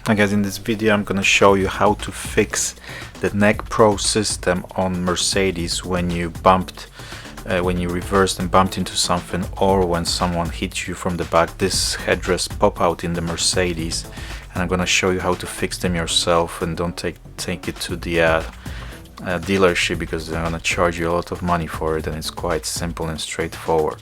Hi guys, in this video I'm gonna show you how to fix the neck pro system on Mercedes when you reversed and bumped into something, or when someone hit you from the back. This headrest pop out in the Mercedes, and I'm gonna show you how to fix them yourself, and don't take it to the dealership, because they're gonna charge you a lot of money for it, and it's quite simple and straightforward.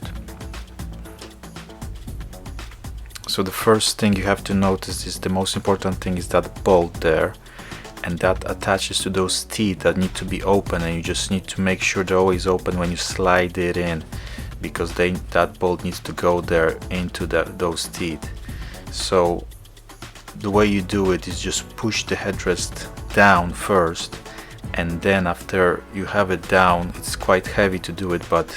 So the first thing you have to notice is, the most important thing is that bolt there, and that attaches to those teeth that need to be open, and you just need to make sure they're always open when you slide it in, because that bolt needs to go there into those teeth. So the way you do it is just push the headrest down first, and then after you have it down, it's quite heavy to do it, but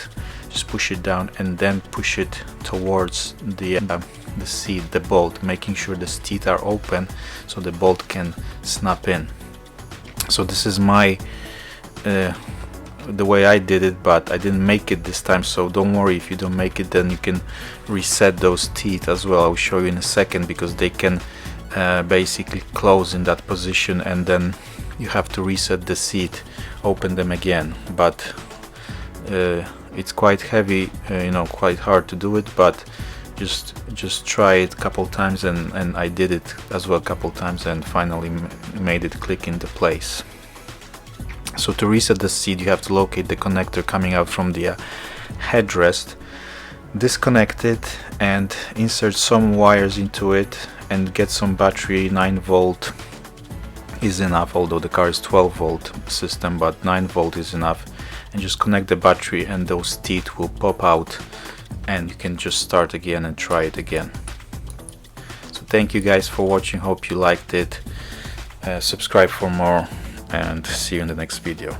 just push it down and then push it towards the seat, the bolt, making sure the teeth are open so the bolt can snap in. So this is my the way I did it, but I didn't make it this time, so don't worry if you don't make it. Then you can reset those teeth as well. I'll show you in a second, because they can basically close in that position, and then you have to reset the seat, open them again. But it's quite heavy, quite hard to do it, but just try it a couple times, and I did it as well a couple times, and finally made it click into place. So to reset the seat, you have to locate the connector coming out from the headrest, disconnect it and insert some wires into it, and get some battery. 9-volt is enough, although the car is 12-volt system, but 9-volt is enough, and just connect the battery, and those teeth will pop out, and you can just start again and try it again. So thank you guys for watching, hope you liked it. Subscribe for more, and see you in the next video.